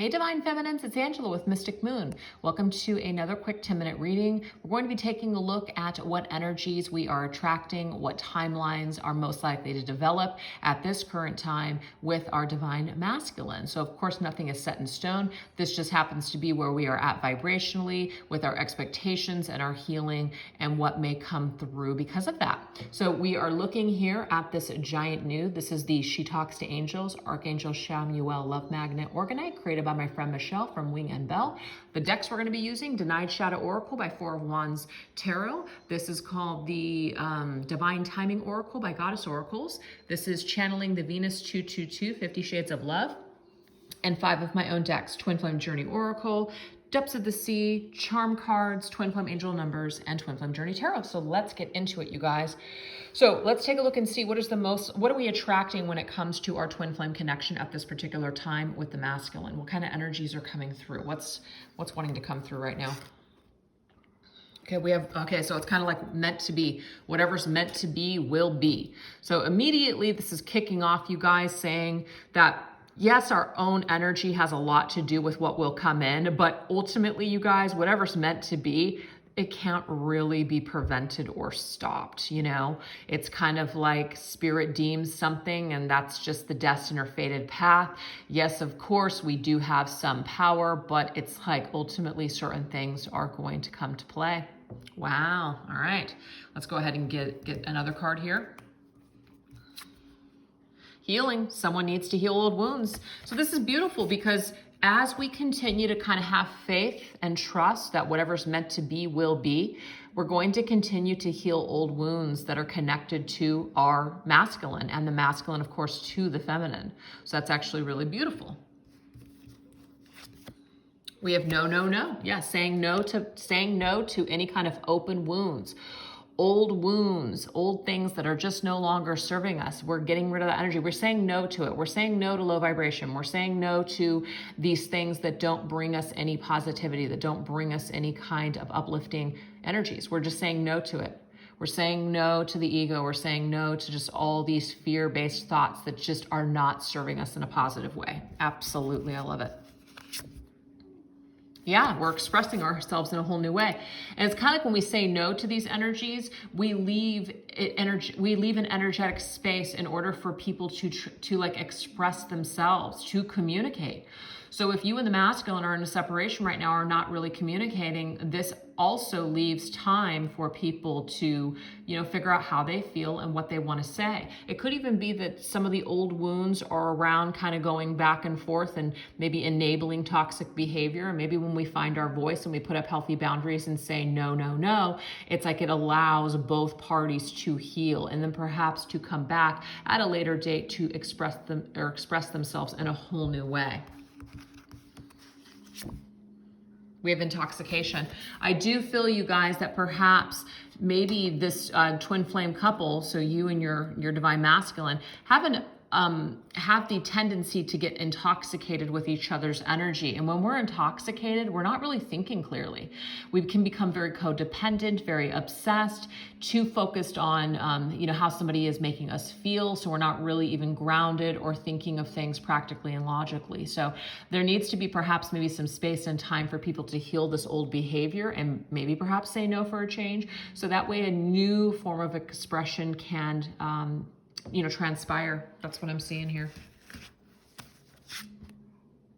Hey Divine Feminines, it's Angela with Mystic Moon. Welcome to another quick 10-minute reading. We're going to be taking a look at what energies we are attracting, what timelines are most likely to develop at this current time with our Divine Masculine. So of course, nothing is set in stone. This just happens to be where we are at vibrationally with our expectations and our healing and what may come through because of that. So we are looking here at this giant nude. This is the She Talks to Angels, Archangel Chamuel Love Magnet Organite, created by my friend Michelle from Wing and Bell. The decks we're going to be using, Denied Shadow Oracle by Four of Wands Tarot. This is called the Divine Timing Oracle by Goddess Oracles. This is channeling the Venus 222, 50 Shades of Love. And 5 of my own decks, Twin Flame Journey Oracle, Depths of the Sea, Charm Cards, Twin Flame Angel Numbers, and Twin Flame Journey Tarot. So let's get into it, you guys. So let's take a look and see what are we attracting when it comes to our twin flame connection at this particular time with the masculine? What kind of energies are coming through? What's wanting to come through right now? Okay, so it's kind of like meant to be. Whatever's meant to be will be. So immediately this is kicking off, you guys, saying that yes, our own energy has a lot to do with what will come in, but ultimately, you guys, whatever's meant to be, it can't really be prevented or stopped, you know? It's kind of like spirit deems something and that's just the destined or fated path. Yes, of course, we do have some power, but it's like ultimately certain things are going to come to play. Wow, all right. Let's go ahead and get another card here. Healing. Someone needs to heal old wounds. So this is beautiful because as we continue to kind of have faith and trust that whatever's meant to be will be, we're going to continue to heal old wounds that are connected to our masculine and the masculine, of course, to the feminine. So that's actually really beautiful. We have no, no, no. Yeah, saying no to any kind of open wounds. Old wounds, old things that are just no longer serving us. We're getting rid of that energy. We're saying no to it. We're saying no to low vibration. We're saying no to these things that don't bring us any positivity, that don't bring us any kind of uplifting energies. We're just saying no to it. We're saying no to the ego. We're saying no to just all these fear-based thoughts that just are not serving us in a positive way. Absolutely, I love it. Yeah, we're expressing ourselves in a whole new way. And it's kind of like when we say no to these energies, we leave an energetic space in order for people to like express themselves, to communicate. So if you and the masculine are in a separation right now, are not really communicating, this also leaves time for people to, you know, figure out how they feel and what they want to say. It could even be that some of the old wounds are around kind of going back and forth and maybe enabling toxic behavior. And maybe when we find our voice and we put up healthy boundaries and say no, no, no, it's like it allows both parties to heal and then perhaps to come back at a later date to express themselves in a whole new way. We have intoxication. I do feel, you guys, that perhaps maybe this twin flame couple, so you and your divine masculine, have the tendency to get intoxicated with each other's energy. And when we're intoxicated, we're not really thinking clearly. We can become very codependent, very obsessed, too focused on you know, how somebody is making us feel. So we're not really even grounded or thinking of things practically and logically. So there needs to be perhaps maybe some space and time for people to heal this old behavior and maybe perhaps say no for a change. So that way a new form of expression can you know, transpire. That's what I'm seeing here.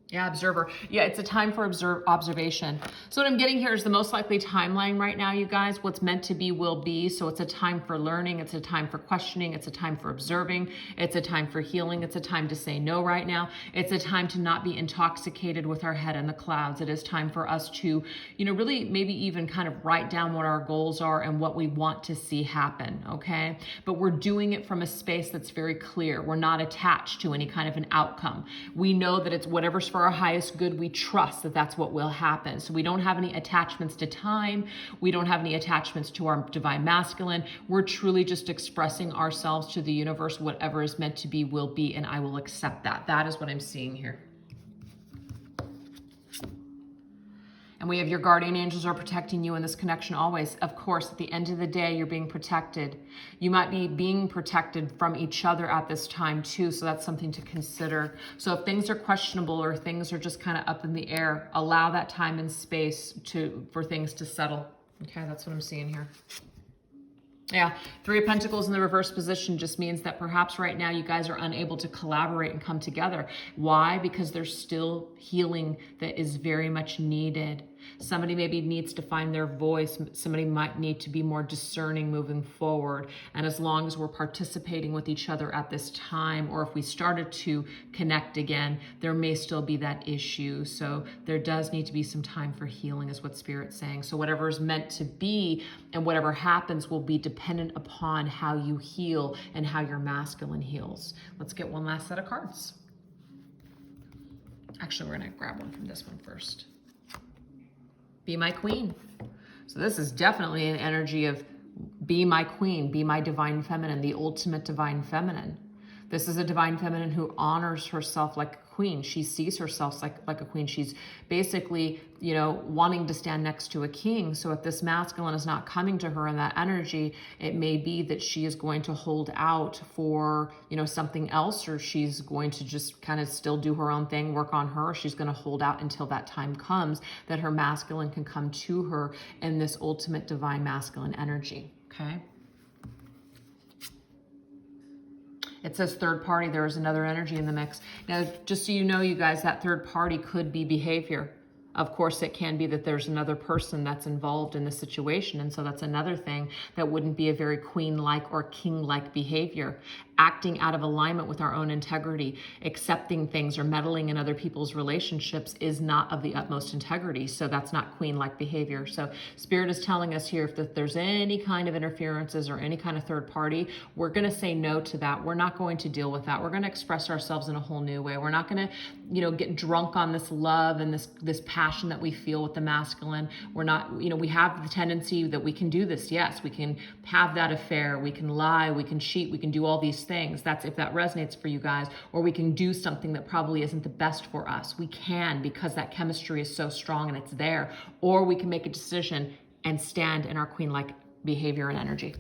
Yeah, observer. Yeah, it's a time for observation. So what I'm getting here is the most likely timeline right now, you guys. What's meant to be will be. So it's a time for learning. It's a time for questioning. It's a time for observing. It's a time for healing. It's a time to say no right now. It's a time to not be intoxicated with our head in the clouds. It is time for us to, you know, really maybe even kind of write down what our goals are and what we want to see happen, okay? But we're doing it from a space that's very clear. We're not attached to any kind of an outcome. We know that it's whatever's for our highest good. We trust that that's what will happen. So we don't have any attachments to time. We don't have any attachments to our divine masculine. We're truly just expressing ourselves to the universe. Whatever is meant to be will be, and I will accept that. That is what I'm seeing here. And we have your guardian angels are protecting you in this connection always. Of course, at the end of the day, you're being protected. You might be being protected from each other at this time too, so that's something to consider. So if things are questionable or things are just kind of up in the air, allow that time and space for things to settle. Okay, that's what I'm seeing here. Yeah, Three of Pentacles in the reverse position just means that perhaps right now you guys are unable to collaborate and come together. Why? Because there's still healing that is very much needed. Somebody maybe needs to find their voice. Somebody might need to be more discerning moving forward. And as long as we're participating with each other at this time, or if we started to connect again, there may still be that issue. So there does need to be some time for healing is what Spirit's saying. So whatever is meant to be and whatever happens will be dependent upon how you heal and how your masculine heals. Let's get one last set of cards. Actually, we're going to grab one from this one first. Be my queen. So this is definitely an energy of be my queen, be my divine feminine, the ultimate divine feminine. This is a divine feminine who honors herself like a queen. She sees herself like a queen. She's basically, you know, wanting to stand next to a king. So if this masculine is not coming to her in that energy, it may be that she is going to hold out for, you know, something else, or she's going to just kind of still do her own thing, work on her. She's going to hold out until that time comes that her masculine can come to her in this ultimate divine masculine energy. Okay. It says third party. There is another energy in the mix. Now, just so you know, you guys, that third party could be behavior. Of course, it can be that there's another person that's involved in the situation. And so that's another thing that wouldn't be a very queen-like or king-like behavior. Acting out of alignment with our own integrity, accepting things or meddling in other people's relationships is not of the utmost integrity. So that's not queen-like behavior. So Spirit is telling us here if there's any kind of interferences or any kind of third party, we're going to say no to that. We're not going to deal with that. We're going to express ourselves in a whole new way. We're not going to, you know, get drunk on this love and this passion that we feel with the masculine. We're not, you know, we have the tendency that we can do this. Yes, we can have that affair. We can lie. We can cheat. We can do all these things. That's if that resonates for you guys. Or we can do something that probably isn't the best for us. We can, because that chemistry is so strong and it's there. Or we can make a decision and stand in our queen-like behavior and energy.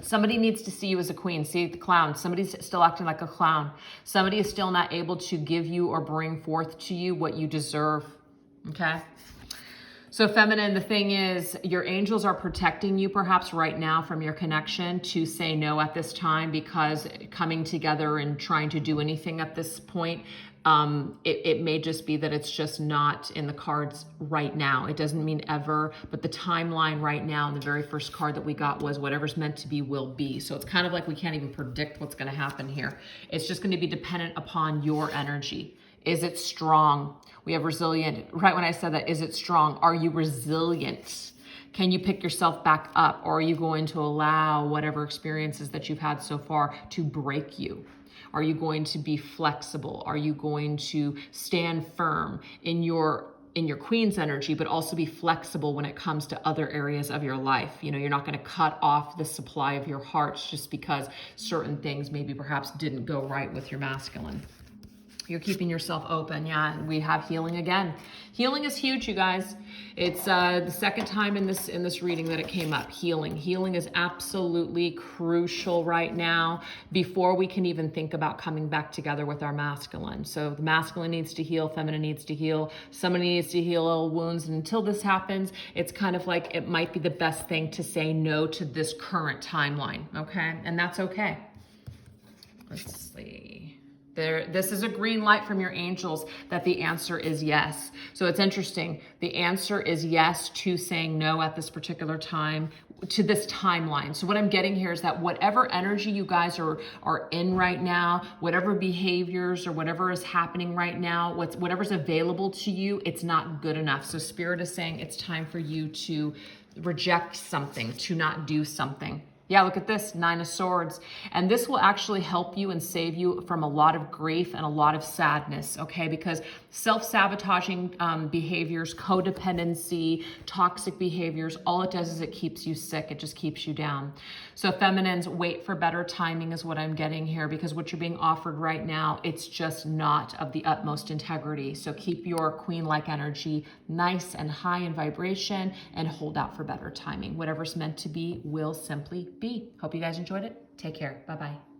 Somebody needs to see you as a queen. See the clown. Somebody's still acting like a clown. Somebody is still not able to give you or bring forth to you what you deserve. Okay? So feminine, the thing is, your angels are protecting you perhaps right now from your connection to say no at this time, because coming together and trying to do anything at this point, it may just be that it's just not in the cards right now. It doesn't mean ever, but the timeline right now, and the very first card that we got was whatever's meant to be will be. So it's kind of like we can't even predict what's going to happen here. It's just going to be dependent upon your energy. Is it strong? We have resilient. Right when I said that, is it strong? Are you resilient? Can you pick yourself back up? Or are you going to allow whatever experiences that you've had so far to break you? Are you going to be flexible? Are you going to stand firm in your queen's energy, but also be flexible when it comes to other areas of your life? You know, you're not going to cut off the supply of your hearts just because certain things maybe perhaps didn't go right with your masculine. You're keeping yourself open. Yeah, we have healing again. Healing is huge, you guys. It's the second time in this reading that it came up. Healing is absolutely crucial right now before we can even think about coming back together with our masculine. So the masculine needs to heal, feminine needs to heal, somebody needs to heal old wounds. And until this happens, it's kind of like it might be the best thing to say no to this current timeline, okay? And that's okay. Let's see. This is a green light from your angels that the answer is yes. So it's interesting. The answer is yes to saying no at this particular time, to this timeline. So what I'm getting here is that whatever energy you guys are in right now, whatever behaviors or whatever is happening right now, whatever's available to you, it's not good enough. So Spirit is saying it's time for you to reject something, to not do something. Yeah, look at this, Nine of Swords. And this will actually help you and save you from a lot of grief and a lot of sadness, okay? Because self-sabotaging behaviors, codependency, toxic behaviors, all it does is it keeps you sick. It just keeps you down. So feminines, wait for better timing is what I'm getting here, because what you're being offered right now, it's just not of the utmost integrity. So keep your queen-like energy nice and high in vibration and hold out for better timing. Whatever's meant to be will simply be. Hope you guys enjoyed it. Take care. Bye-bye.